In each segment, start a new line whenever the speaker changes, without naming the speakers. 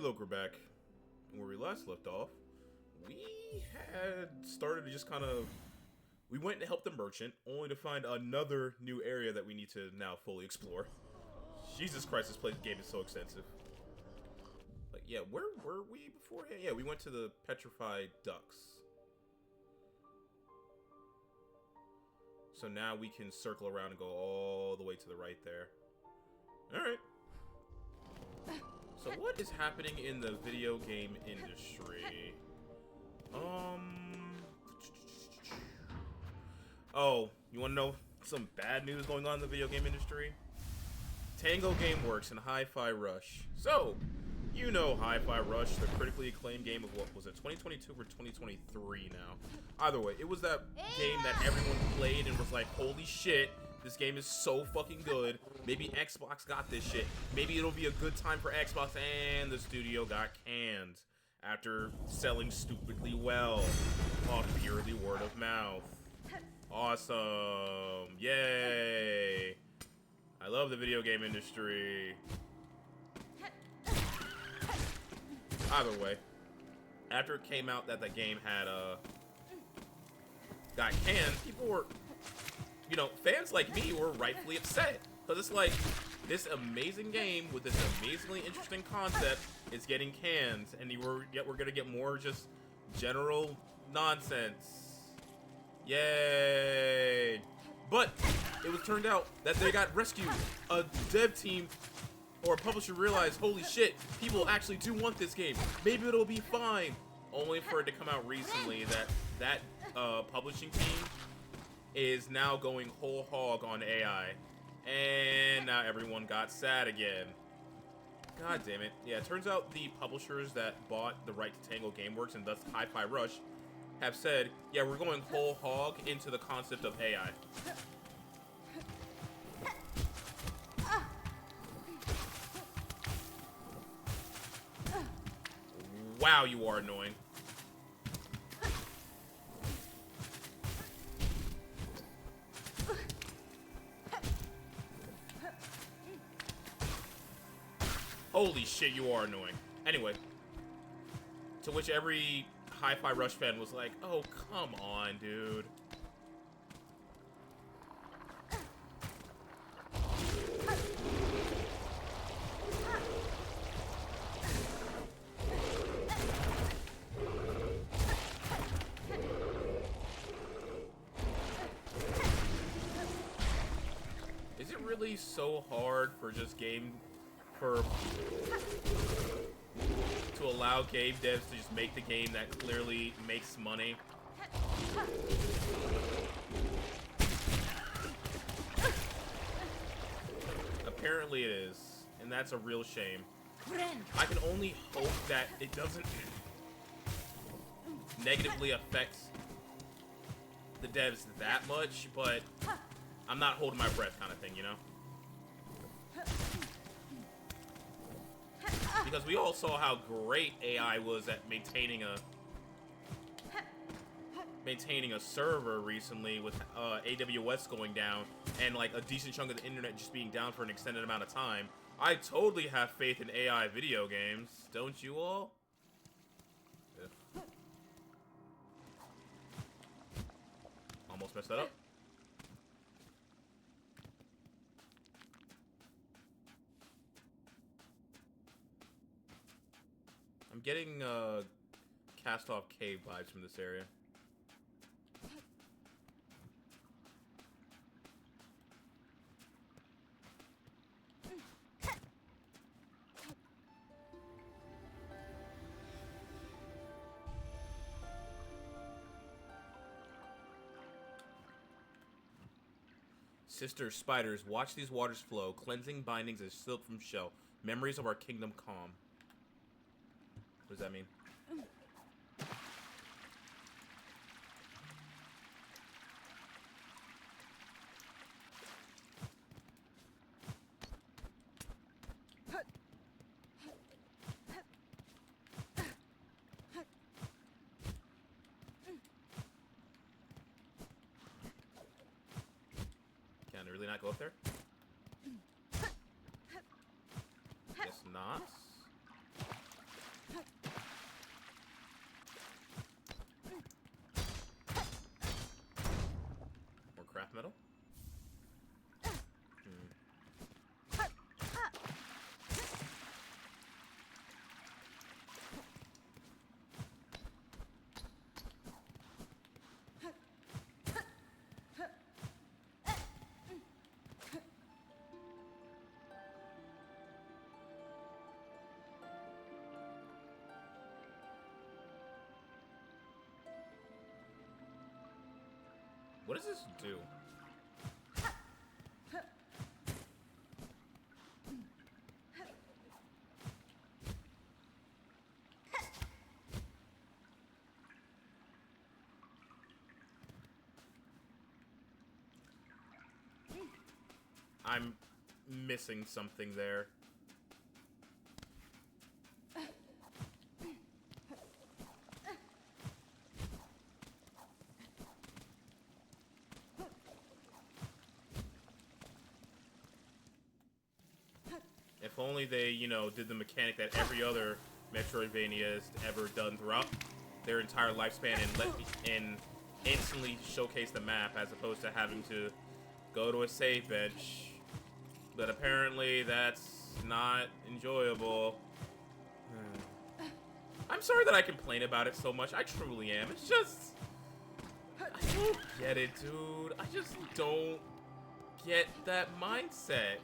look, we're back. Where we last left off, we had started to just kind of... We went to help the merchant, only to find another new area that we need to now fully explore. Jesus Christ, this game is so extensive. Like, yeah, where were we before? Yeah, we went to the petrified ducks. So now we can circle around and go all the way to the right there. Alright. So what is happening in the video game industry? Oh, you want to know some bad news going on in the video game industry? Tango Gameworks and Hi-Fi Rush. So, you know Hi-Fi Rush, the critically acclaimed game of what was it, 2022 or 2023 now? Either way, it was that game that everyone played and was like, holy shit, this game is so fucking good. Maybe Xbox got this shit. Maybe it'll be a good time for Xbox, and the studio got canned after selling stupidly well off purely word of mouth. Awesome. Yay. I love the video game industry. Either way, after it came out that the game had got canned, people were, you know, fans like me were rightfully upset. Because it's like, this amazing game with this amazingly interesting concept is getting canned, and yet we're gonna get more just general nonsense. Yay! But it was turned out that they got rescued. A dev team or a publisher realized, holy shit, people actually do want this game. Maybe it'll be fine. Only for it to come out recently that publishing team is now going whole hog on AI. And now everyone got sad again. God damn it. Yeah, it turns out the publishers that bought the right to Tango Gameworks and thus Hi-Fi Rush have said, yeah, we're going whole hog into the concept of AI. Wow, you are annoying. Holy shit, you are annoying. Anyway, to which every Hi-Fi Rush fan was like, oh, come on, dude. Is it really so hard for just to allow game devs to just make the game that clearly makes money? Apparently it is, and that's a real shame. I can only hope that it doesn't negatively affect the devs that much, but I'm not holding my breath kind of thing, you know? Because we all saw how great AI was at maintaining a server recently with AWS going down and like a decent chunk of the internet just being down for an extended amount of time. I totally have faith in AI video games, don't you all? Yeah. Almost messed that up. I'm getting cast-off cave vibes from this area. Sister spiders, watch these waters flow, cleansing bindings as silk from shell, memories of our kingdom calm. What does that mean? Can I really not go up there? Guess not. What does this do? I'm missing something there. If only they, you know, did the mechanic that every other Metroidvania has ever done throughout their entire lifespan and instantly showcase the map as opposed to having to go to a save bench. But apparently that's not enjoyable. I'm sorry that I complain about it so much. I truly am. It's just... I don't get it, dude. I just don't get that mindset.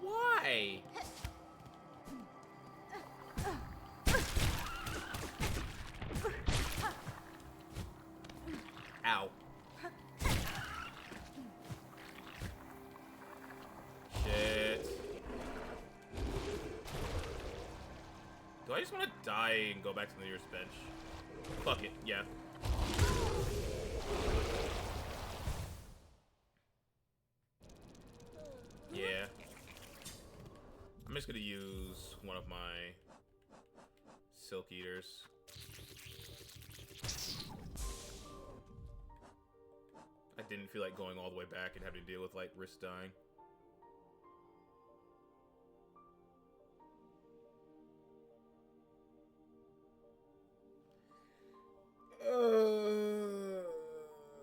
Why? Ow. Shit. Do I just want to die and go back to the nearest bench? Fuck it, yeah. Yeah. I'm just gonna use one of my Silk Eaters. I didn't feel like going all the way back and having to deal with, like, risk dying.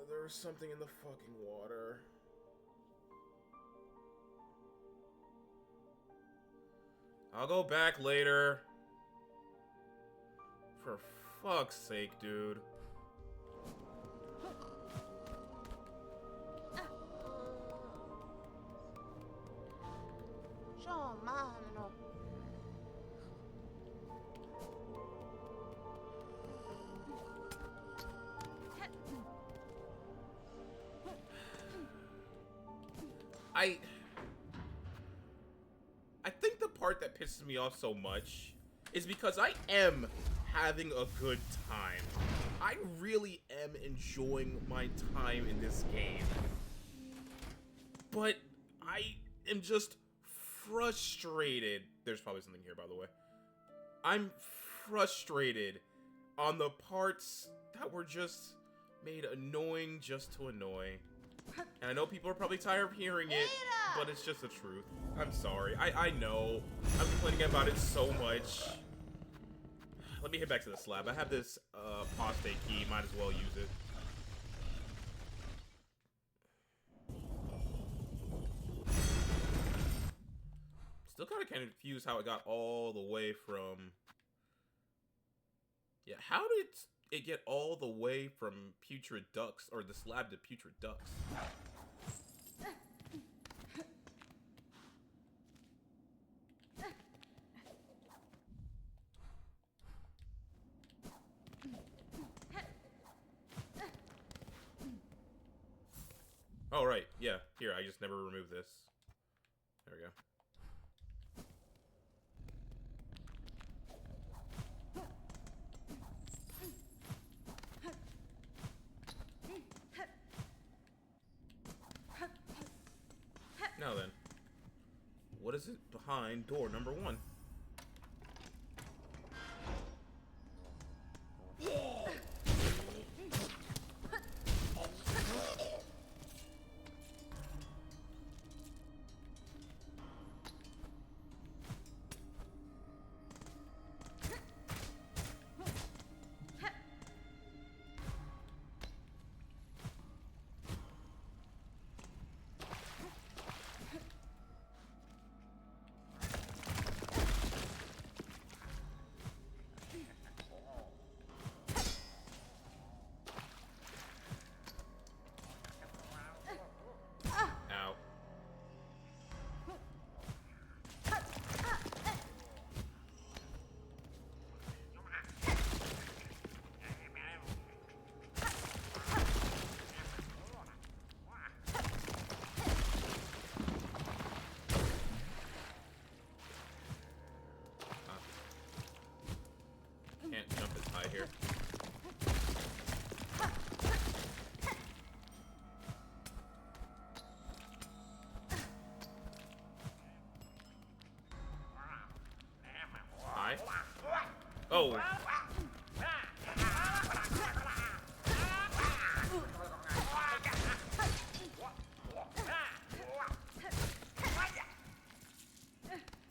There was something in the fucking water. I'll go back later. For fuck's sake, dude. I think the part that pisses me off so much is because I am having a good time. I really am enjoying my time in this game. But I am just frustrated. There's probably something here, by the way. I'm frustrated on the parts that were just made annoying just to annoy. And I know people are probably tired of hearing it, but it's just the truth. I'm sorry. I know. I'm complaining about it so much. Let me head back to the slab. I have this apostate key. Might as well use it. Still kind of confused how it got all the way from... Yeah, how did it get all the way from putrid ducks, or the slab to putrid ducks? Oh, right. Yeah. Here, I just never removed this. There we go. Now then. What is it behind door number 1? here. Hi. Oh.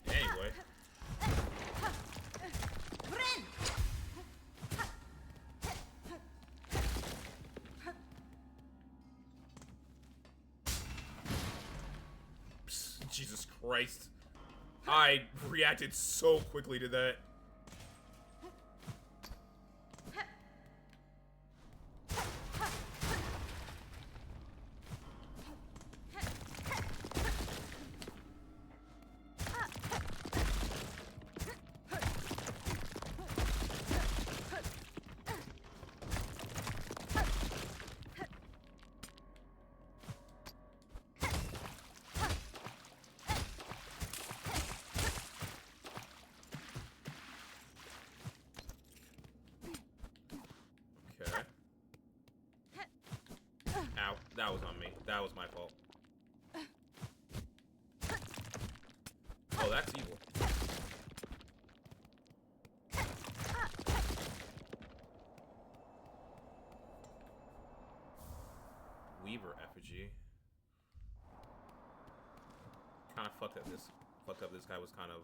Anyway. Psst, Jesus Christ. I reacted so quickly to that. Okay. Ow, that was on me. That was my fault. Oh, that's evil. Weaver effigy. Kind of fucked up this guy was kind of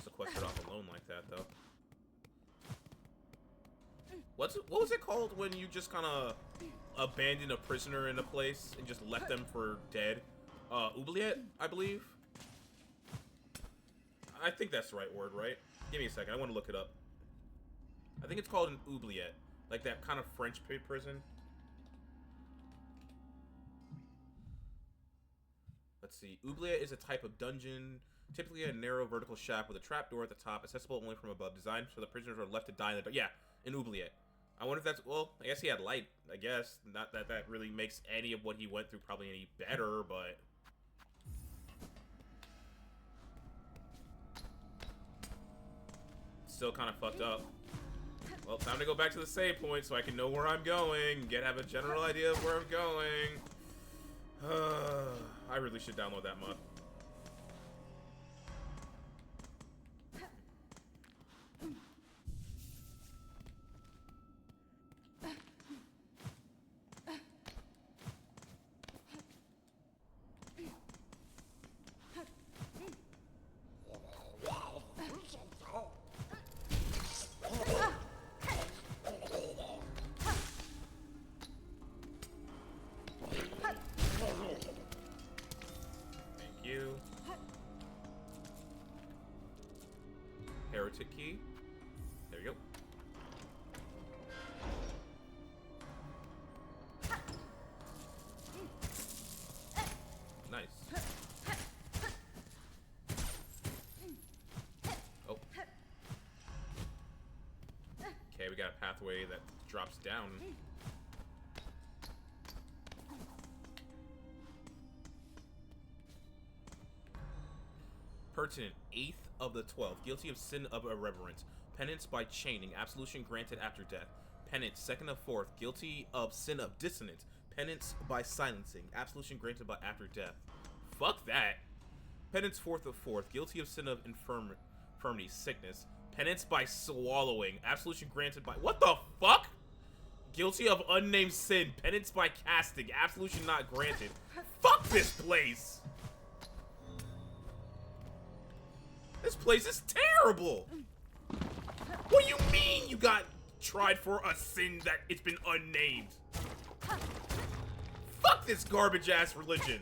sequestered off alone like that though. What was it called when you just kind of abandon a prisoner in a place and just left them for dead? Oubliette, I believe. I think that's the right word, right? Give me a second. I want to look it up. I think it's called an oubliette, like that kind of French prison. Let's see. Oubliette is a type of dungeon, typically a narrow vertical shaft with a trapdoor at the top, accessible only from above, designed so the prisoners are left to die in the dark. Yeah, an oubliette. I wonder if that's, well, I guess he had light, I guess. Not that that really makes any of what he went through probably any better, but... Still kind of fucked up. Well, time to go back to the save point so I can know where I'm going, have a general idea of where I'm going. I really should download that mod. You. Heretic key. There you go. Nice. Oh. Okay, we got a pathway that drops down. Pertinent, 8th of the 12th, guilty of sin of irreverence, penance by chaining, absolution granted after death. Penance, 2nd of 4th, guilty of sin of dissonance, penance by silencing, absolution granted by after death. Fuck that. Penance, 4th of 4th, guilty of sin of infirmity, sickness, penance by swallowing, absolution granted by, what the fuck? Guilty of unnamed sin, penance by casting, absolution not granted. Fuck this place. This place is terrible! What do you mean you got tried for a sin that it's been unnamed? Fuck this garbage-ass religion!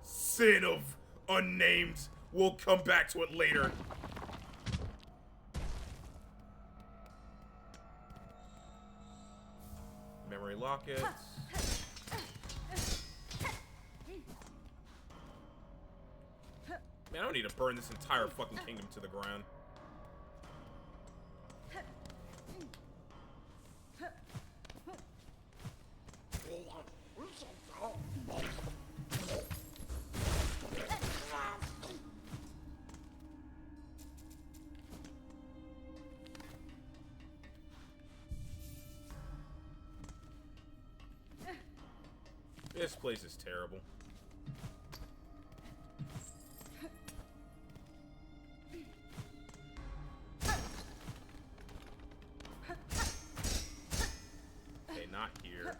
Sin of unnamed. We'll come back to it later. Memory lockets. Man, I don't need to burn this entire fucking kingdom to the ground. This place is terrible. Okay, not here.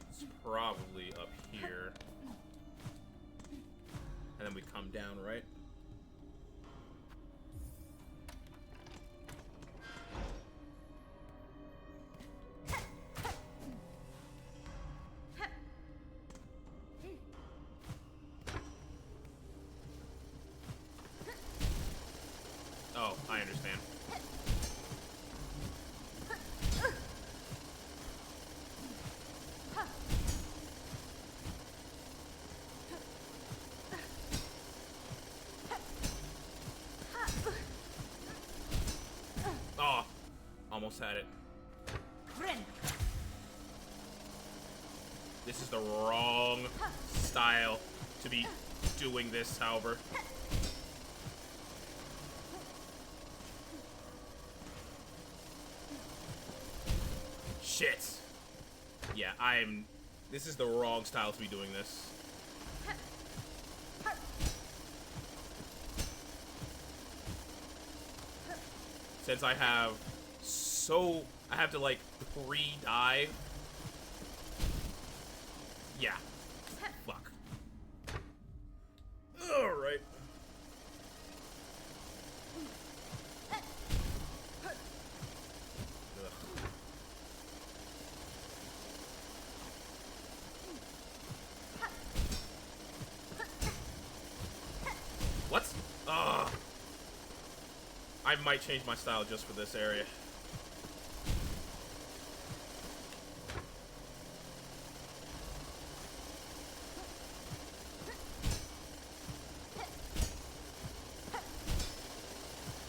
It's probably up here. And then we come down, right? Oh, I understand. Oh, almost had it. This is the wrong style to be doing this, however. Shit. Yeah, this is the wrong style to be doing this. Since I have to like pre-dive. Yeah. Fuck. Alright. What? I might change my style just for this area.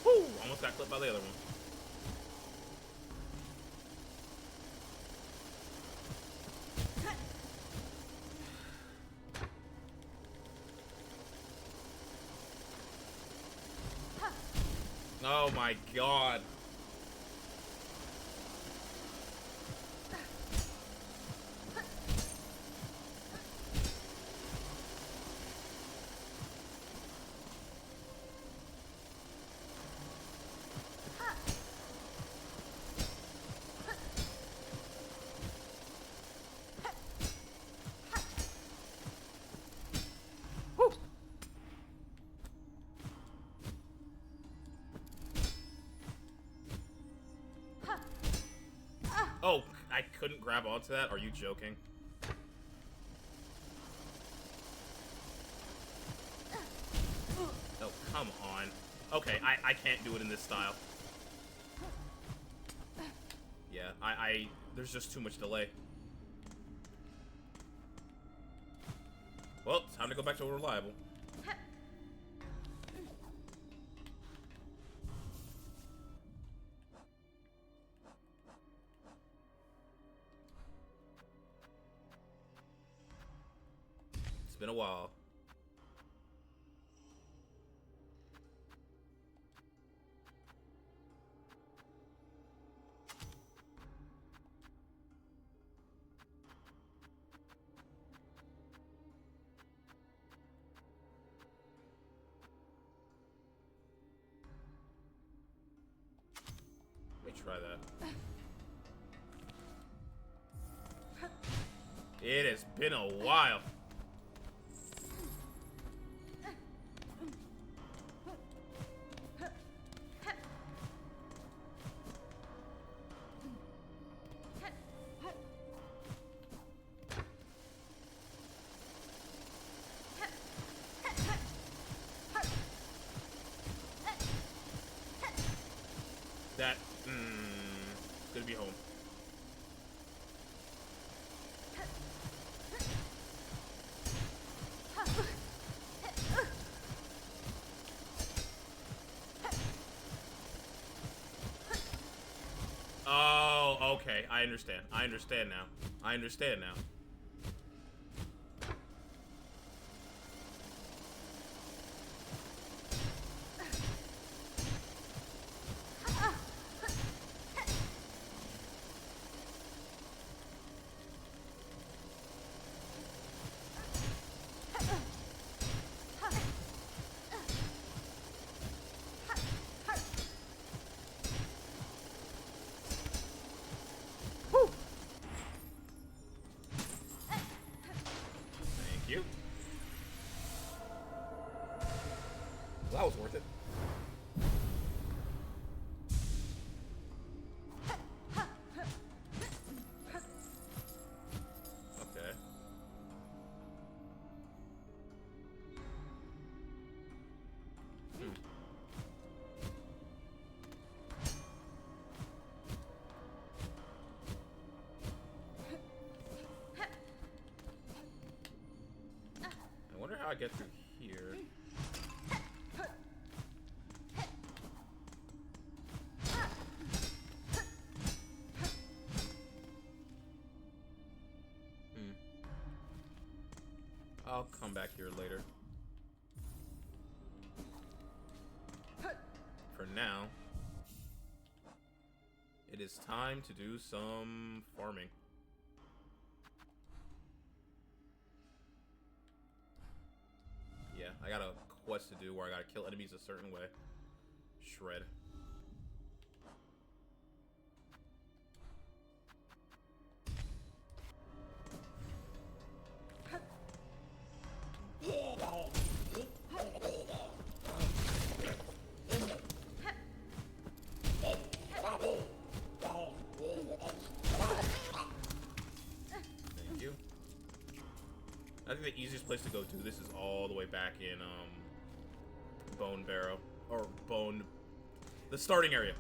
Woo! Almost got clipped by the other one. Oh my god. Oh, I couldn't grab onto that? Are you joking? Oh, come on. Okay, I can't do it in this style. Yeah, there's just too much delay. Well, time to go back to reliable. It's been a while. Let me try that. It has been a while. That, it's gonna be home. Oh, okay. I understand. I understand now. I understand now. you. Well, that was worth it. Okay. I wonder how I get through here. I'll come back here later. For now, it is time to do some farming. Yeah, I got a quest to do where I gotta kill enemies a certain way. Shred. Thank you. I think the easiest place to go to this is all the way back in Bone Barrow or Bone, the starting area.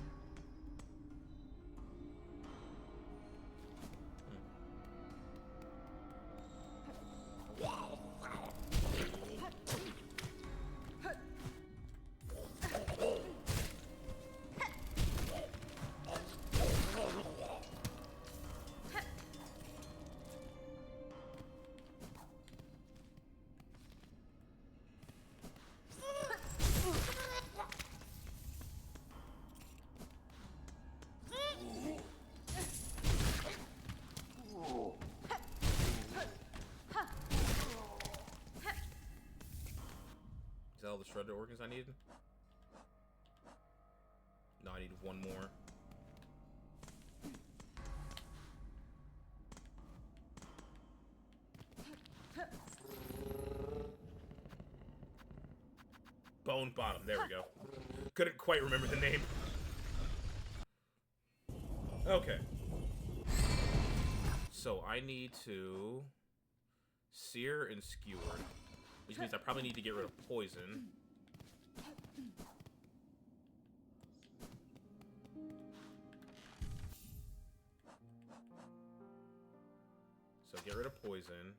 Is that all the shredder organs I needed? No, I need one more. Bone Bottom, there we go. Couldn't quite remember the name. Okay. So I need to sear and skewer, which means I probably need to get rid of poison. So get rid of poison.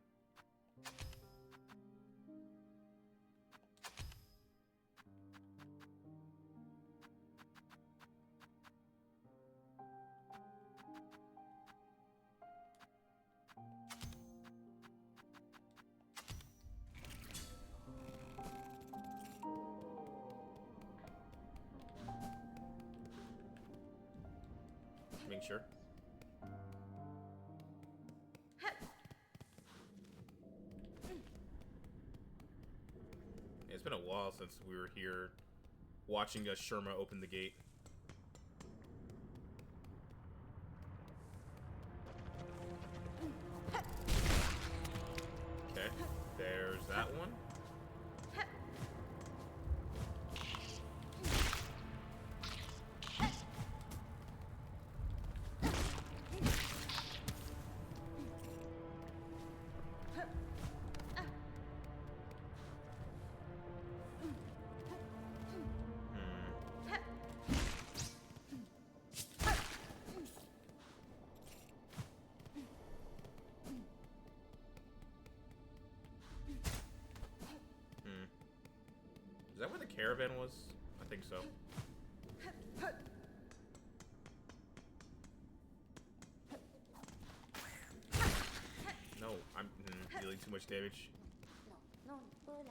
Make sure. It's been a while since we were here watching Sherma open the gate. Okay, there's that one. Is that where the caravan was? I think so. No, I'm dealing too much damage.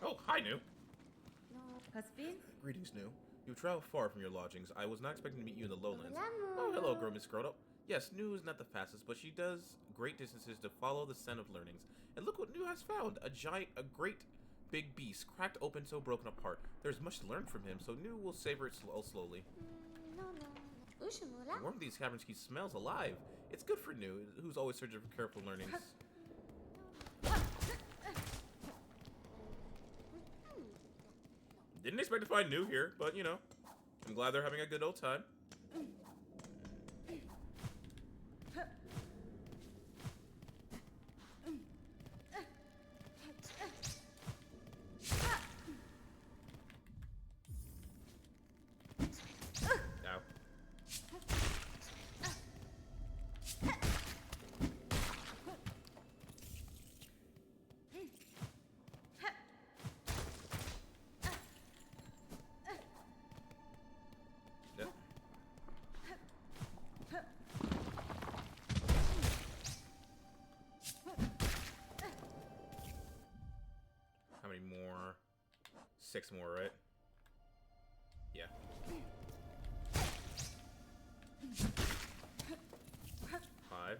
Oh, hi, New. Greetings, New. You've traveled far from your lodgings. I was not expecting to meet you in the lowlands. Oh, hello, girl, Miss Grown-Up. Yes, New is not the fastest, but she does great distances to follow the scent of learnings. And look what New has found. A great big beast, cracked open so broken apart. There's much to learn from him, so New will savor it slowly. The warmth of these caverns keeps smells alive. It's good for New, who's always searching for careful learnings. Didn't expect to find New here, but you know, I'm glad they're having a good old time. Ow. Yep. How many more? 6 more, right? Yeah. Five.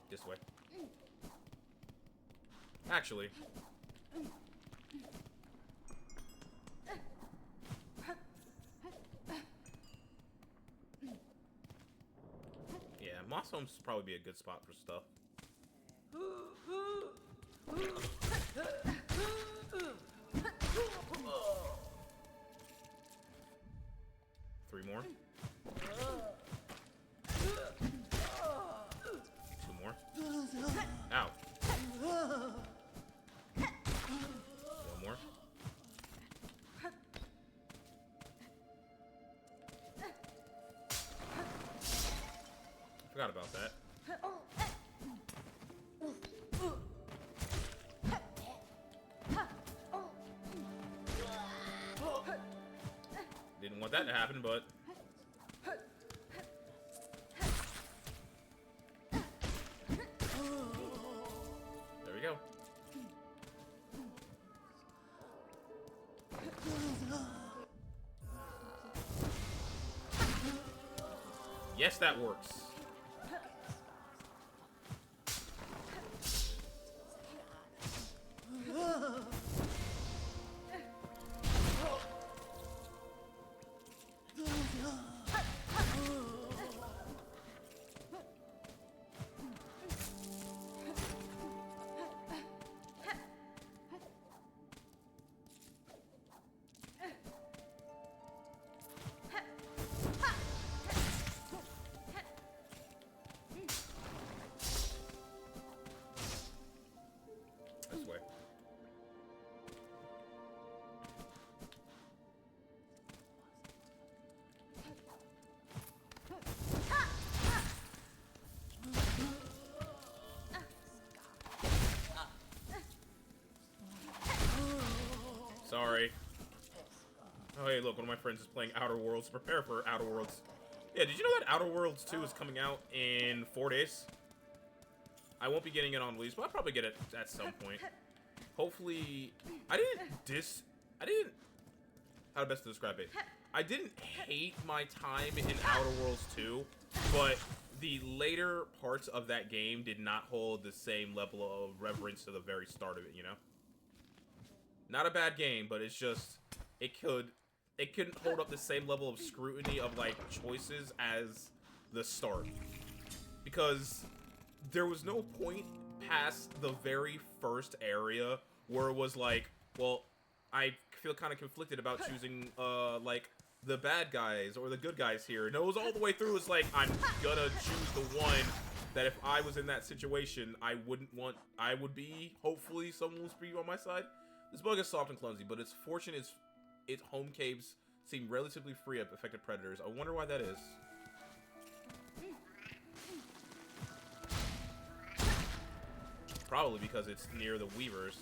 This way. Actually. Yeah, Moss Home's probably be a good spot for stuff. 3 more. 2 more. Ow. 1 more. Forgot about that. Didn't want that to happen, but there we go. Yes, that works. This way. Sorry. Oh, hey, look, one of my friends is playing Outer Worlds. Prepare for Outer Worlds. Yeah, did you know that Outer Worlds 2 is coming out in 4 days? I won't be getting it on release, but I'll probably get it at some point. Hopefully... I didn't... How best to describe it? I didn't hate my time in Outer Worlds 2, but the later parts of that game did not hold the same level of reverence to the very start of it, you know? Not a bad game, but it's just... It couldn't hold up the same level of scrutiny of, like, choices as the start. Because there was no point past the very first area where it was like, well, I feel kind of conflicted about choosing, like, the bad guys or the good guys here. No, it was all the way through. It's like, I'm gonna choose the one that if I was in that situation, I would be, hopefully, someone will be on my side. This bug is soft and clumsy, but it's fortunate its home caves seem relatively free of affected predators. I wonder why that is. Probably because it's near the Weavers.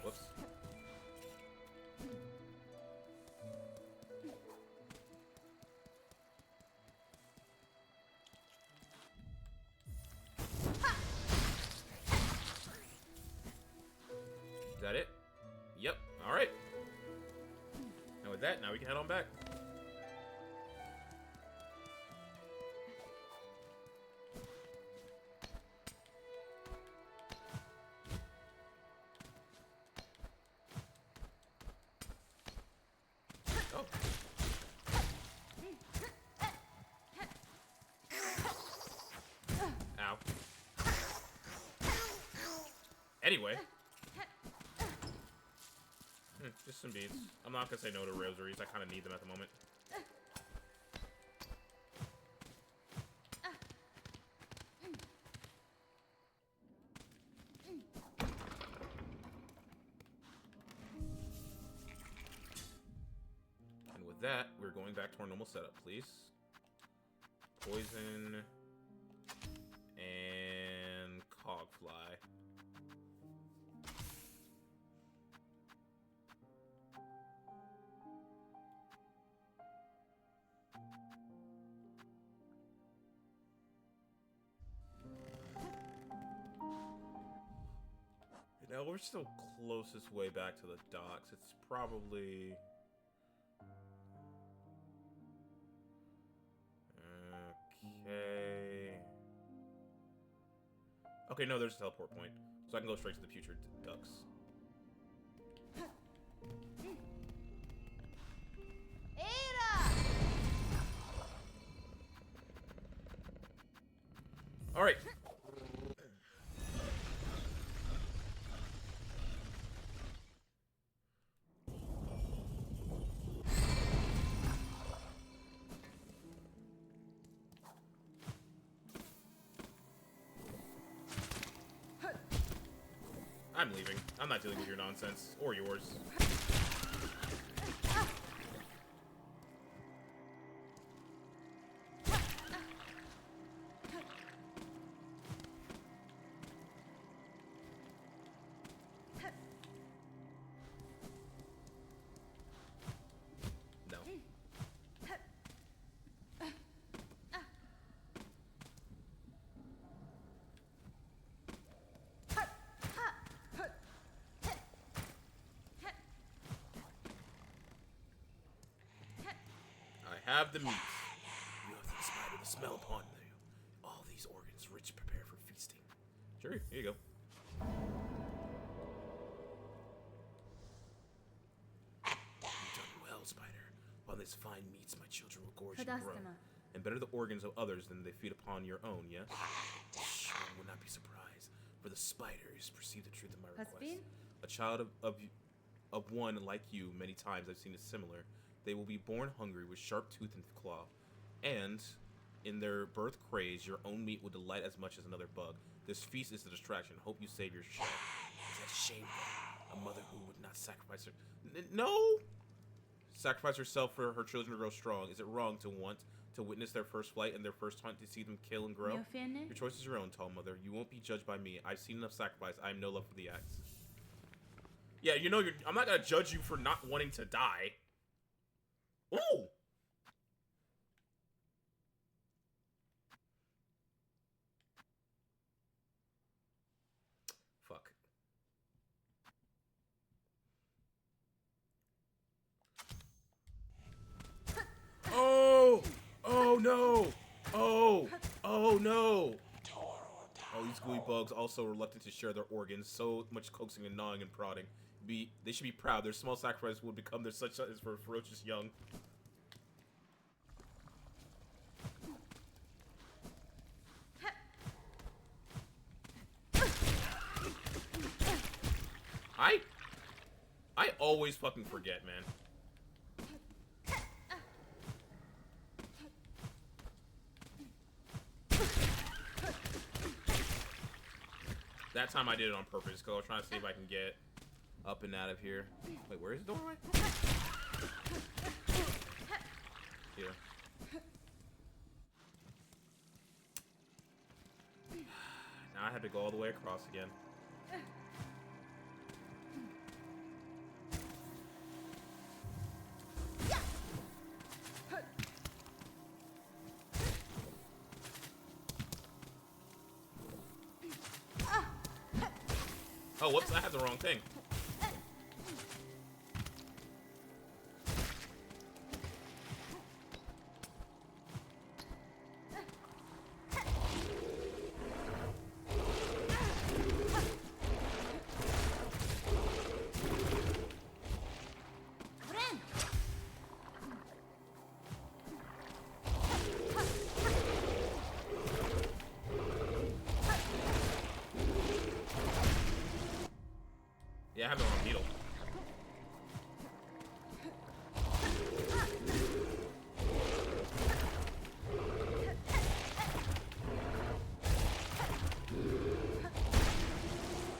Whoops. now we can head on back. Oh. Ow. Anyway. Just some beads. I'm not gonna say no to rosaries. I kind of need them at the moment. And with that, we're going back to our normal setup, please. Poison and cogfly. Now we're still closest way back to the docks. It's probably... Okay... Okay, no, there's a teleport point. So I can go straight to the future ducks. Alright. I'm leaving. I'm not dealing with your nonsense. Or yours. No. I have the meat. You have the spider, the smell upon you. All these organs rich prepare for feasting. Sure, here you go. You've done well, spider. Upon this fine meats, my children will gorge and grow. And better the organs of others than they feed upon your own, yes? Shh, one will not be surprised, for the spider has perceived the truth of my request. A child of one like you, many times I've seen it similar. They will be born hungry with sharp tooth and claw, and in their birth craze, your own meat will delight as much as another bug. This feast is the distraction. Hope you save your child. Is that shameful? A mother who would not sacrifice her... No! Sacrifice herself for her children to grow strong. Is it wrong to want to witness their first flight and their first hunt to see them kill and grow? Your choice is your own, tall mother. You won't be judged by me. I've seen enough sacrifice. I have no love for the act. Yeah, you know, I'm not gonna judge you for not wanting to die. Ooh! Fuck. Oh! Oh no! Oh! Oh no! Oh, these gooey bugs also reluctant to share their organs. So much coaxing and gnawing and prodding. They should be proud. Their small sacrifice will become their such as for ferocious young. I always fucking forget, man. That time I did it on purpose because I was trying to see if I can get up and out of here. Wait, where is the doorway? Here. Now I have to go all the way across again. Oh, whoops, I had the wrong thing. Yeah, I have the wrong needle.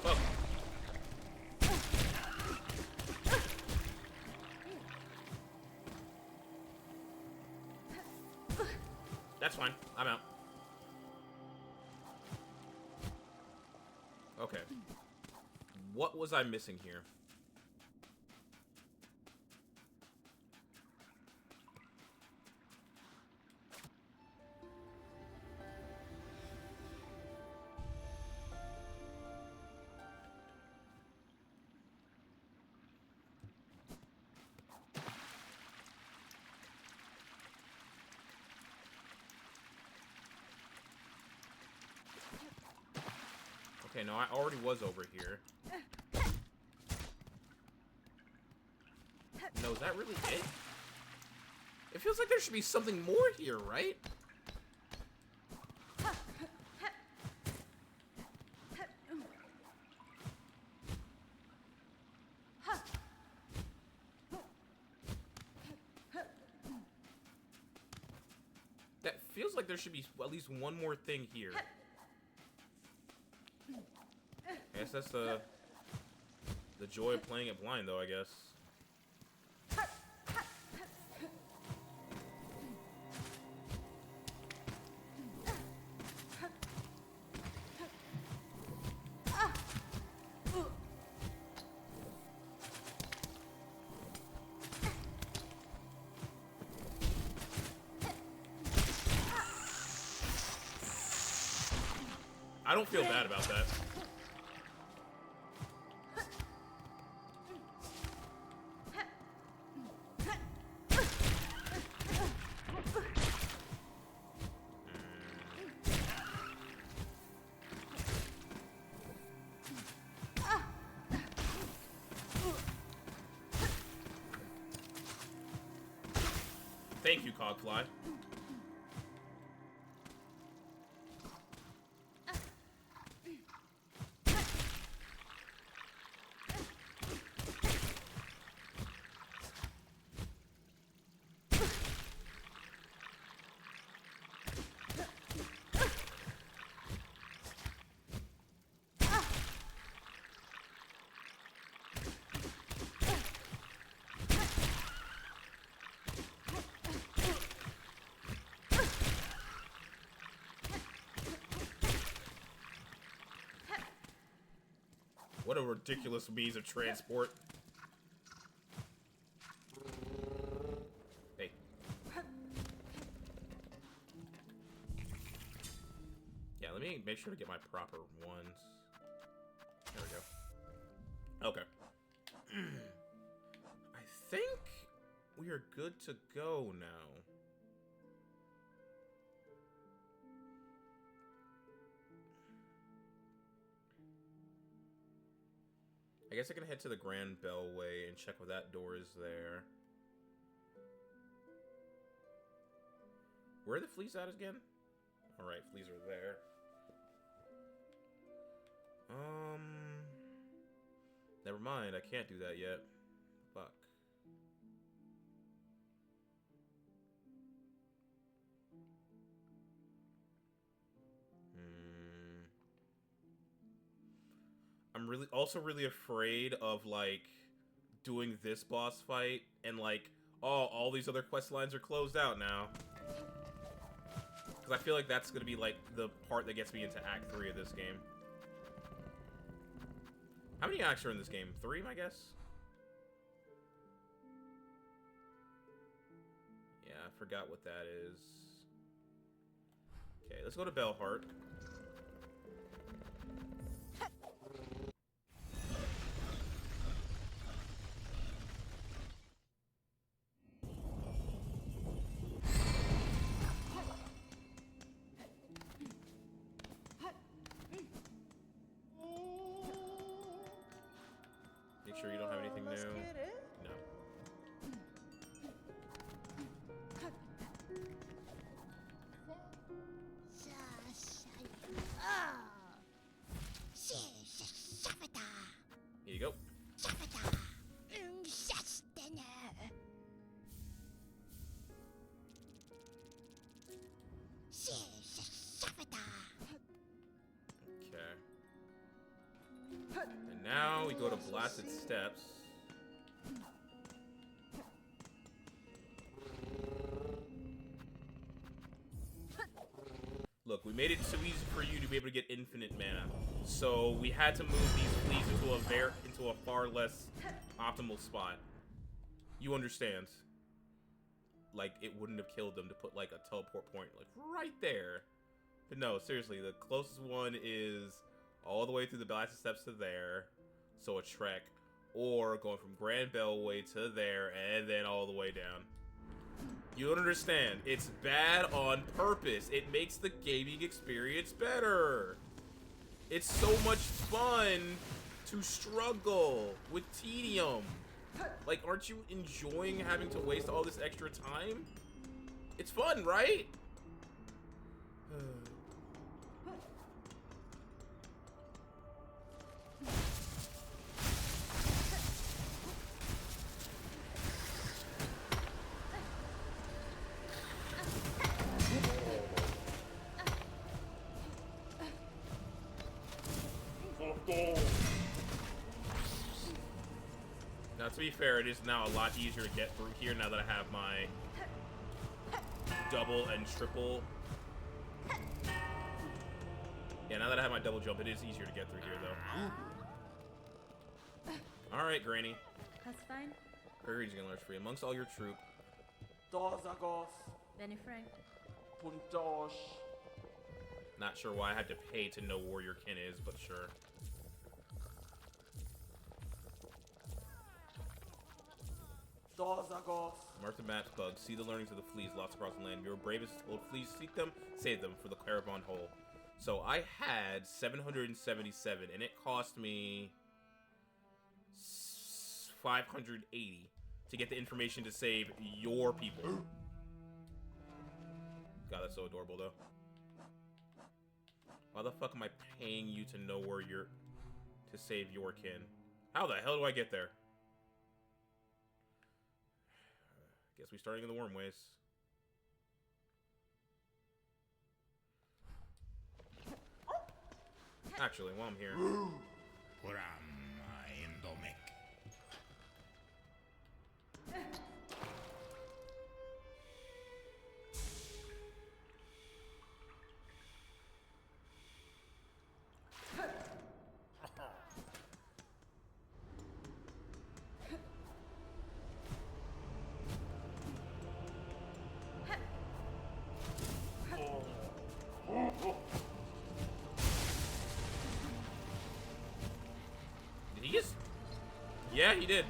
Fuck. That's fine. I'm out. Okay. What was I missing here? Okay, no, I already was over here. No, is that really it? It feels like there should be something more here, right? That feels like there should be at least one more thing here. I guess that's the joy of playing it blind, though, I guess. I don't feel bad about that. Thank you, Cogfly. What a ridiculous means of transport. Hey. Yeah, let me make sure to get my proper ones. There we go. Okay. I think we are good to go now. I guess I can head to the Grand Bellway and check if that door is there. Where are the fleas at again? Alright, fleas are there. Never mind, I can't do that yet. Fuck. I'm really afraid of, like, doing this boss fight and, like, oh, all these other quest lines are closed out now. Because I feel like that's going to be, like, the part that gets me into Act 3 of this game. How many acts are in this game? 3, I guess? Yeah, I forgot what that is. Okay, let's go to Bellheart. Make sure you don't have anything new. No. Now we go to Blasted Steps. Look, we made it too easy for you to be able to get infinite mana, so we had to move these fleas into a far less optimal spot. You understand? Like, it wouldn't have killed them to put like a teleport point like right there. But no, seriously, the closest one is all the way through the Blasted Steps to there, so a trek, or going from Grand Bellway to there and then all the way down. You don't understand. It's bad on purpose. It makes the gaming experience better. It's so much fun to struggle with tedium. Like, aren't you enjoying having to waste all this extra time? It's fun, right? Now, to be fair, it is now a lot easier to get through here now that I have my double and triple. Yeah, now that I have my double jump, it is easier to get through here, though. Alright, Granny.
That's fine.
Gregory's gonna large free. Amongst all your troop.
Benny Frank.
Not sure why I had to pay to know where your kin is, but sure. Martha Match Bug, see the learnings of the fleas lost across the land. Your bravest old fleas, seek them, save them for the Caravan Hole. So I had 777, and it cost me 580 to get the information to save your people. God, that's so adorable, though. Why the fuck am I paying you to know where you're... to save your kin? How the hell do I get there? Guess we're starting in the Wormways. Actually, while I'm here... Did he just... Yeah, he did.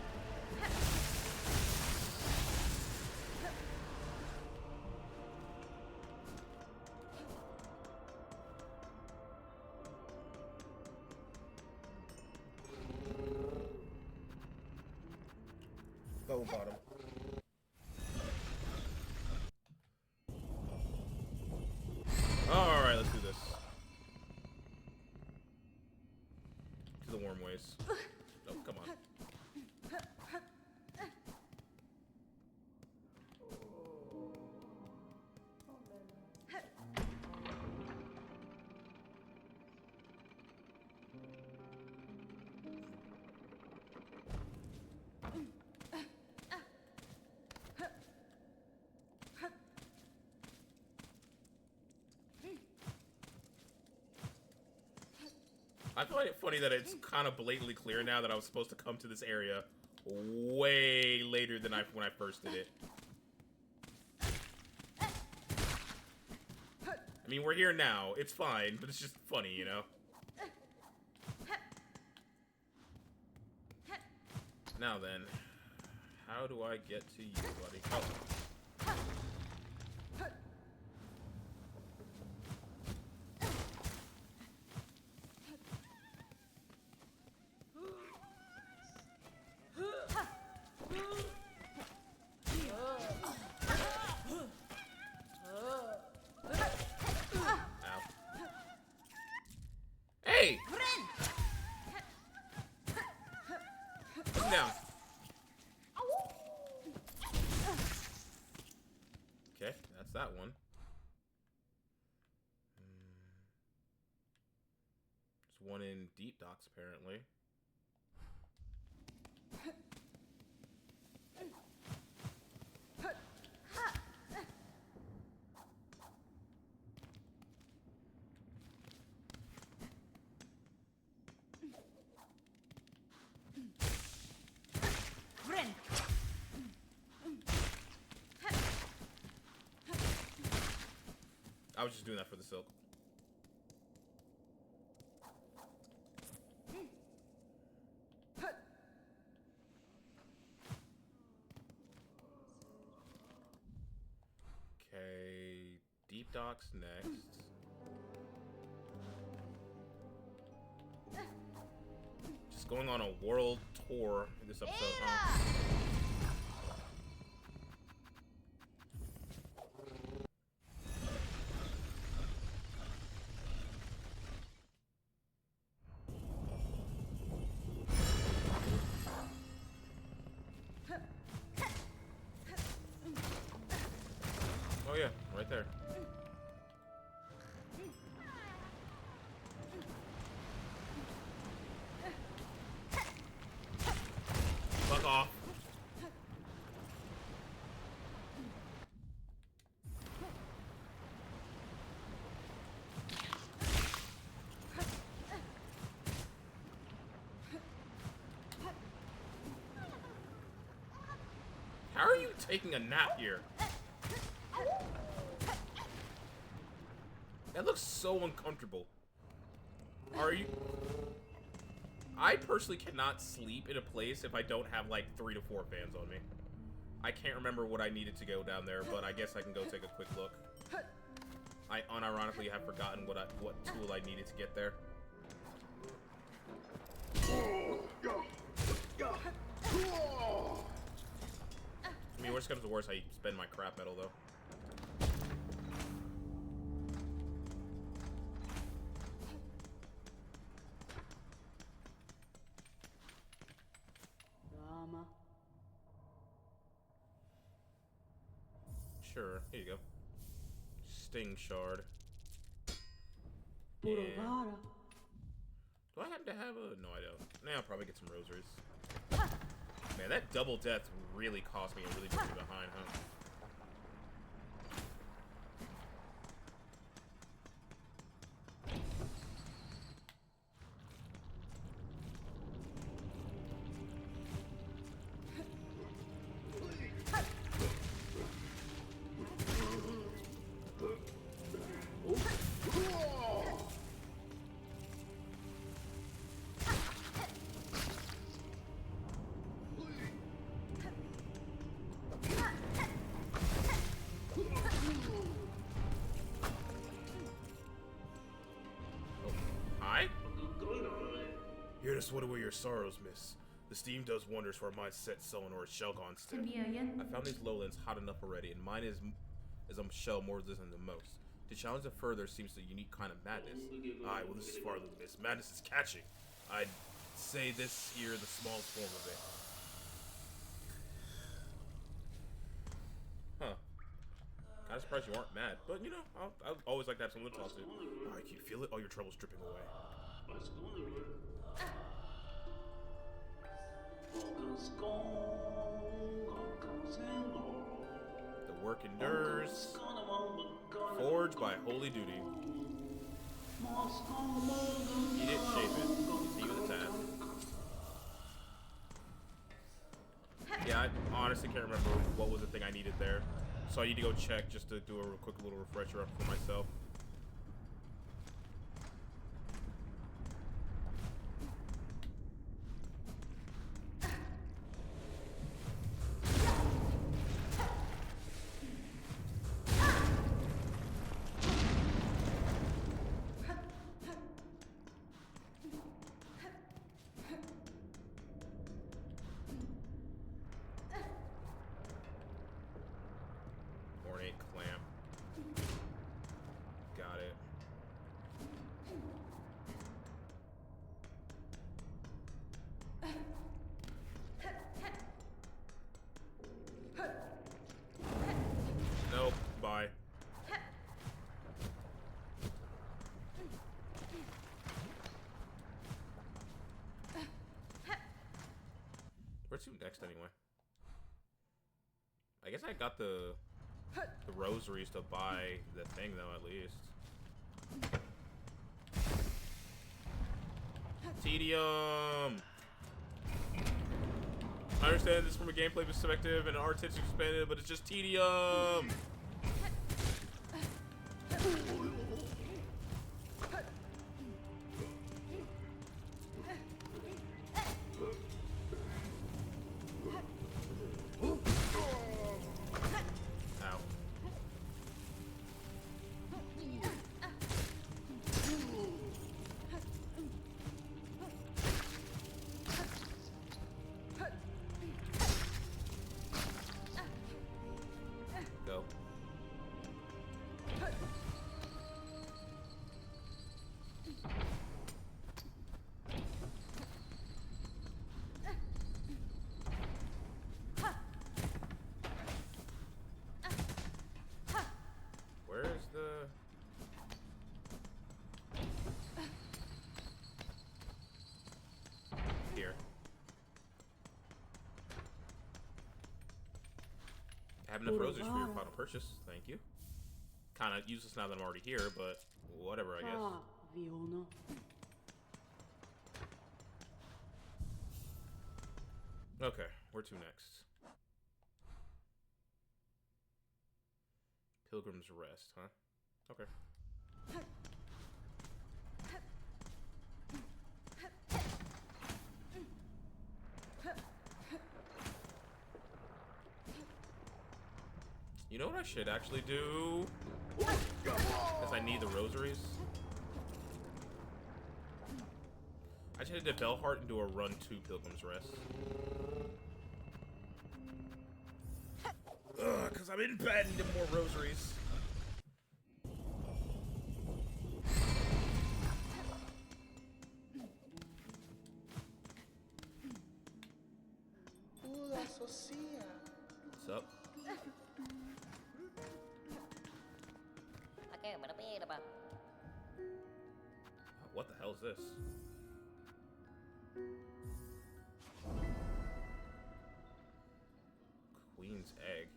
Go bottom. Alright, let's do this. To the Wormways. Oh, come on. I find it funny that it's kind of blatantly clear now that I was supposed to come to this area way later than when I first did it. I mean, we're here now. It's fine, but it's just funny, you know? Now then, how do I get to you, buddy? Oh. Hey! Put him down. Okay, that's that one. There's one in Deep Docks, apparently. I was just doing that for the silk. Okay, deep docks next. Just going on a world tour in this episode, huh? Oh yeah, right there. Fuck off. How are you taking a nap here? That looks so uncomfortable. Are you... I personally cannot sleep in a place if I don't have like 3 to 4 fans on me. I can't remember what I needed to go down there, but I guess I can go take a quick look. I unironically have forgotten what tool I needed to get there. I mean, worst comes to worst, I spend my crap metal though. Sure, here you go. Sting shard. And... do I happen to have a... no, I don't. Now I'll probably get some rosaries. Man, that double death really cost me and really put me behind, huh? Here to sweat away your sorrows, miss. The steam does wonders for a mind set sullen or a shell gone stiff. I found these lowlands hot enough already, and mine is a shell more resistant than most. To challenge it further seems a unique kind of madness. Aye, well this is far than miss. Madness is catching. I'd say this here the smallest form of it. Huh. Kinda surprised you aren't mad, but you know, I always like to have someone to talk to. Alright, can you feel it? All your trouble's dripping away. The work endures, forged by holy duty. Eat it, shape it, continue the task. Yeah, I honestly can't remember what was the thing I needed there, so I need to go check just to do a quick little refresher up for myself. Ornate clamp. Got it. Nope. Bye. Where to next anyway? I guess I got the rosaries to buy the thing though, at least. Tedium! I understand this from a gameplay perspective and an artistic perspective, but it's just tedium! Go. Where's the... Here. I have enough roses for your final purchase. Thank you. Kind of useless now that I'm already here, but whatever, I guess. Okay, where to next? Pilgrim's Rest, huh? Okay. You know what I should actually do? Because I need the rosaries. I should head to Belheart and do a run to Pilgrim's Rest. Ugh, because I'm in bed and get more rosaries. What's up? What the hell is this? Queen's egg.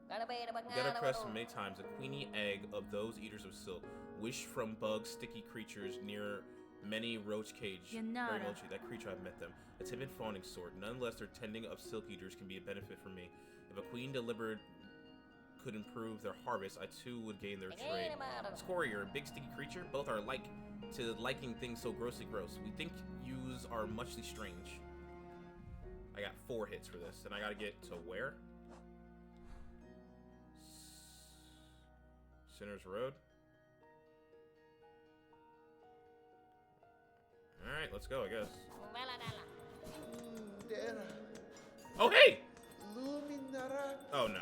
Gotta press many times. A queenie egg of those eaters of silk. Wish from bugs, sticky creatures near many roach cage. Very mochi, that creature I've met them. A timid fawning sort. Nonetheless, their tending of silk eaters can be a benefit for me. If a queen delivered could improve their harvest, I too would gain their trade. Scorier, a big sticky creature, both are like to liking things so grossly gross. We think yous are muchly strange. I got 4 hits for this, and I gotta get to where? Sinner's Road. Alright, let's go, I guess. Oh, hey! Oh, no.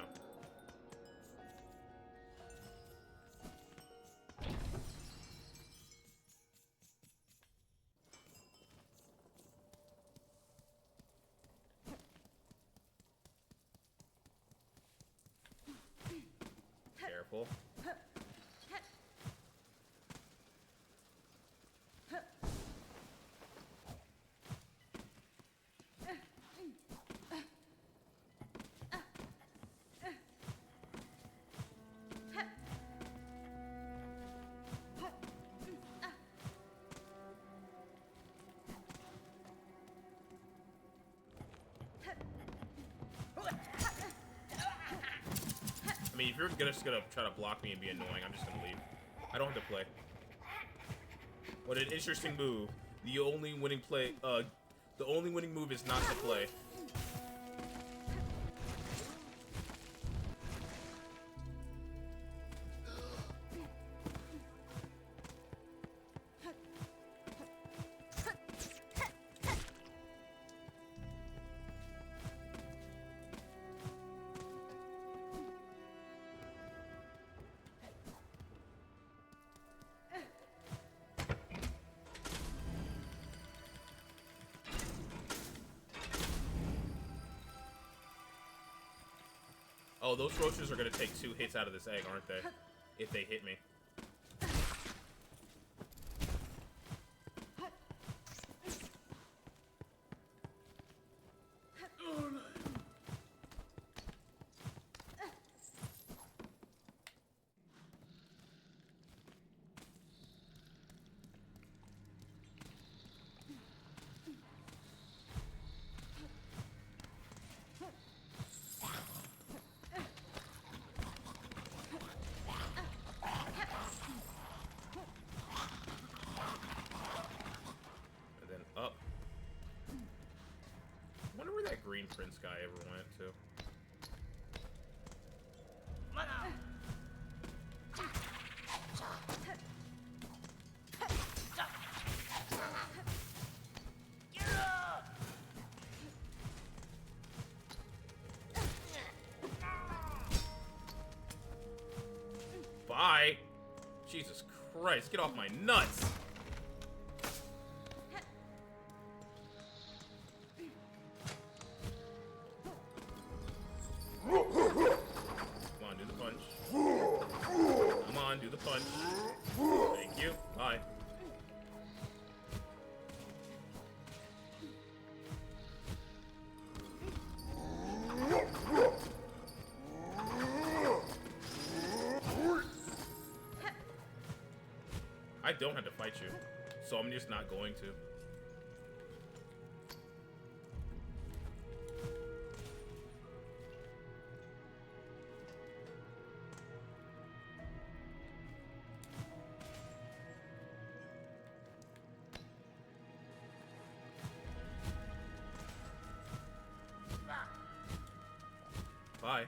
Careful. I mean, if you're just gonna try to block me and be annoying, I'm just gonna leave. I don't have to play. What an interesting move. The only winning move is not to play. Oh, those roaches are gonna take 2 hits out of this egg, aren't they? If they hit me. dream prince guy ever went to. Bye! Jesus Christ, get off my nuts! Come on, do the punch. Come on, do the punch. Thank you. Bye. I don't have to fight you, so I'm just not going to. Bye.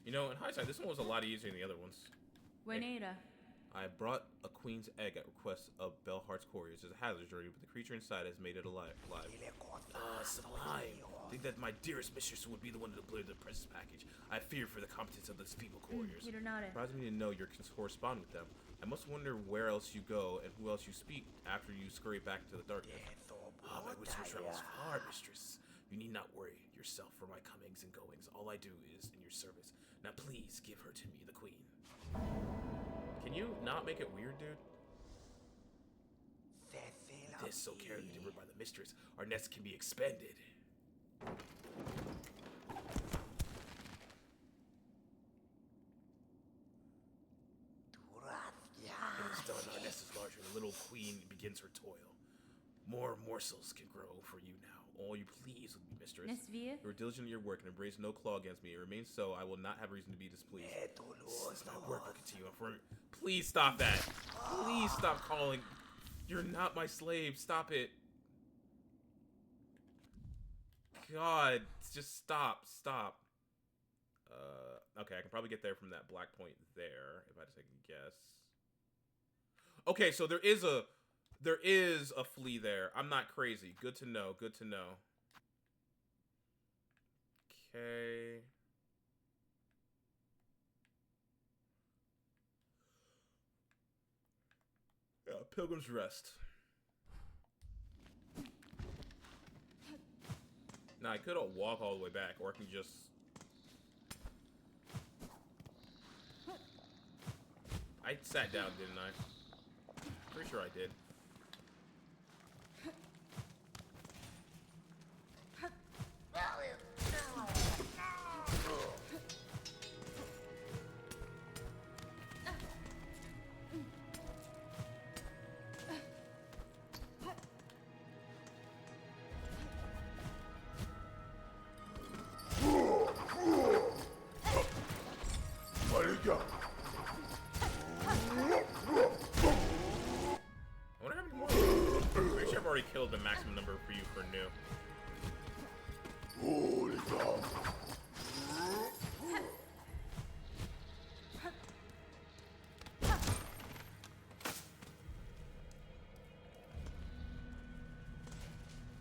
You know, in hindsight, this one was a lot easier than the other ones.
Buenera.
I brought a queen's egg at request of Belhart's couriers. It's a hazardous journey, but the creature inside has made it alive. Sublime. I think that my dearest mistress would be the one to deliver the princess package. I fear for the competence of those feeble couriers.
It
surprised me to know you can correspond with them. I must wonder where else you go and who else you speak after you scurry back to the darkness. My whisper travels far, mistress. You need not worry yourself for my comings and goings. All I do is in your service. Now please give her to me, the queen. Can you not make it weird, dude? This so carefully delivered by the mistress. Our nest can be expanded. It is done. Our nest is larger. The little queen begins her toil. More morsels can grow for you now. All you please with me, mistress. You are diligent in your work and embrace no claw against me. It remains so. I will not have reason to be displeased. This is my work will continue on for. Please stop that. Please stop calling. You're not my slave. Stop it. God, just stop. Stop. Okay, I can probably get there from that black point there, if I had to take a guess. Okay, so there is a flea there. I'm not crazy. Good to know. Good to know. Okay. Yeah, Pilgrim's Rest. Now, I could walk all the way back, or I can just... I sat down, didn't I? Pretty sure I did. I wonder how many more. I'm pretty sure I've already killed the maximum number for you for new. Holy God.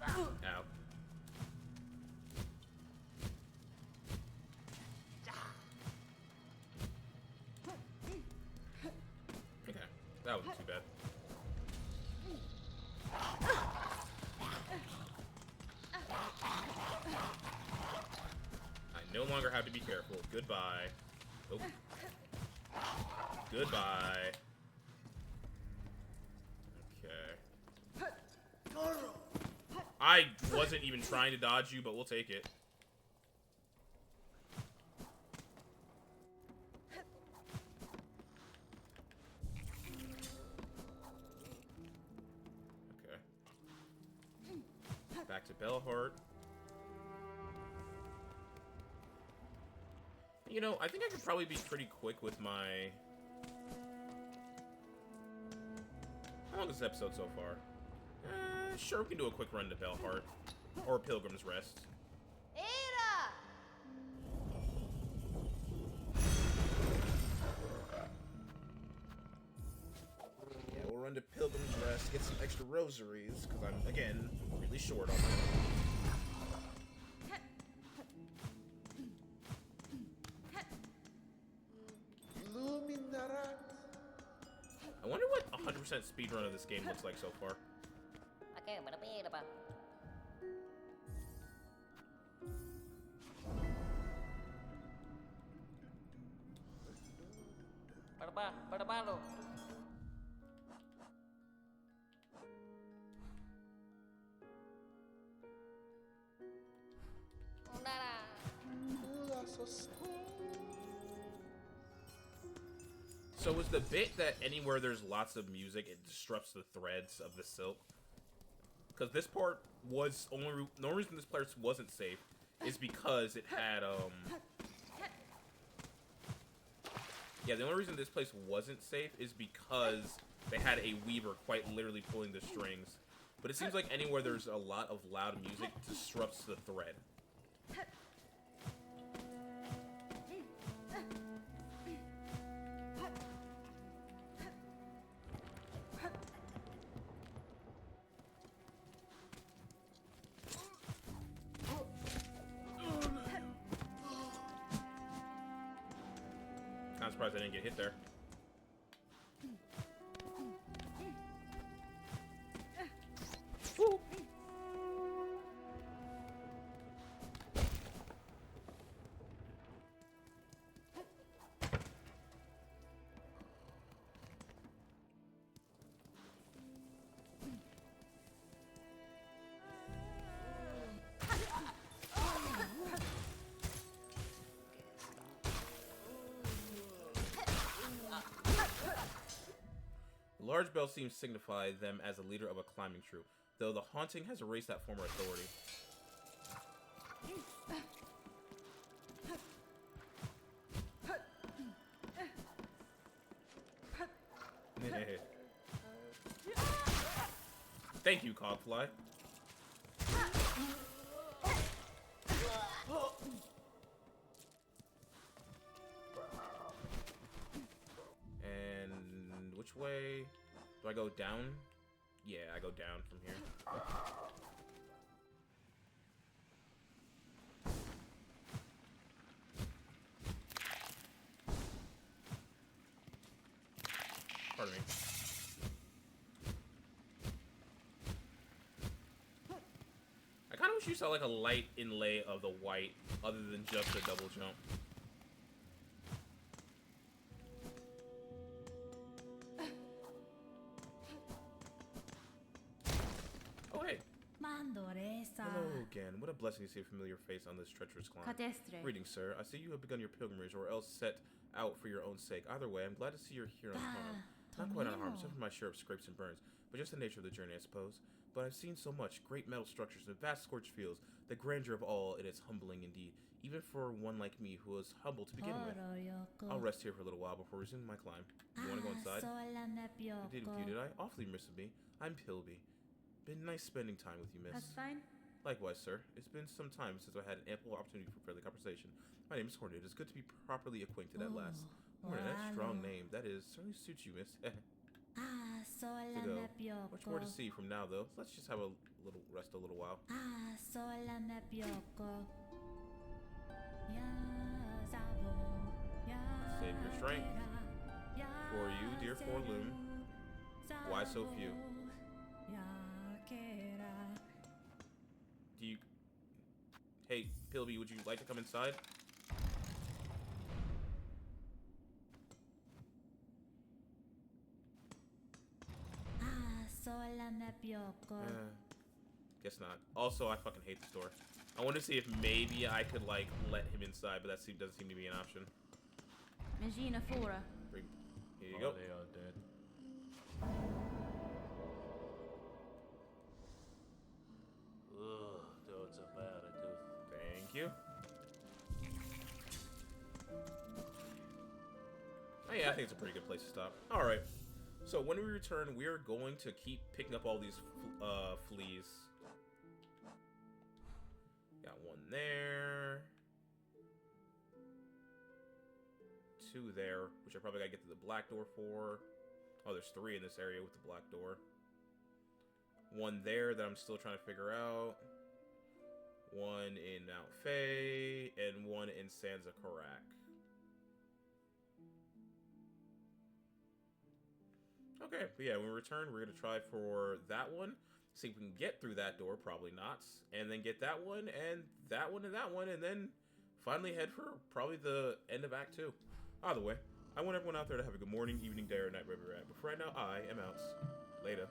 Ow. Okay, that wasn't too bad. I no longer have to be careful. Goodbye. Oh. Goodbye. Okay. I wasn't even trying to dodge you, but we'll take it. Okay. Back to Belhart. You know, I think I could probably be pretty quick with my... How long is this episode so far? Sure, we can do a quick run to Belheart. Or Pilgrim's Rest.
Ada!
Yeah, we'll run to Pilgrim's Rest, get some extra rosaries, because I'm, again, really short on them. I wonder what 100% speedrun of this game looks like so far.
Okay, I'm gonna be Ada. Pada lo.
So was the bit that anywhere there's lots of music, it disrupts the threads of the silk? Because this part was the only reason this place wasn't safe is because it had yeah, the only reason this place wasn't safe is because they had a weaver quite literally pulling the strings. But it seems like anywhere there's a lot of loud music disrupts the thread. I'm surprised I didn't get hit there. Woo. The large bell seems to signify them as a leader of a climbing troop, though the haunting has erased that former authority. Thank you, Cogfly. And which way? Do I go down? Yeah, I go down from here. Pardon me. I kind of wish you saw like a light inlay of the white other than just a double jump. Oh, hey. Hello again. What a blessing to see a familiar face on this treacherous climb. Greetings, sir. I see you have begun your pilgrimage, or else set out for your own sake. Either way, I'm glad to see you're here unharmed. Not quite unharmed, except for my share of scrapes and burns, but just the nature of the journey, I suppose. But I've seen so much, great metal structures and vast scorched fields. The grandeur of all, it is humbling indeed, even for one like me who was humble to begin with. I'll rest here for a little while before resuming my climb. You want to go inside? Indeed, did I? Awfully miss me. I'm Pilby. Been nice spending time with you, miss.
That's fine.
Likewise, sir. It's been some time since I had an ample opportunity for friendly conversation. My name is Hornet. It's good to be properly acquainted at last. Hornet, that strong name. That is certainly suits you, miss. To go. Much more to see from now, though. Let's just have a little rest a little while. Save your strength. For you, dear forloon. Why so few? Do you... Hey, Pilby, would you like to come inside? Guess not. Also, I fucking hate the store. I want to see if maybe I could, like, let him inside, but that doesn't seem to be an option.
Magina Fora.
Here you go.
They are dead. Ugh, that's a bad tooth.
Thank you. I think it's a pretty good place to stop. Alright. So when we return, we're going to keep picking up all these fleas. Got one there. 2 there, which I probably gotta get to the black door for. Oh, there's 3 in this area with the black door. 1 there that I'm still trying to figure out. 1 in Mount Fay, and 1 in Sansa Karak. Okay, but yeah, when we return, we're gonna try for that one. See if we can get through that door, probably not. And then get that one, and that one, and that one, and then finally head for probably the end of Act 2. Either way, I want everyone out there to have a good morning, evening, day, or night wherever you're at. But for right now, I am out. Later.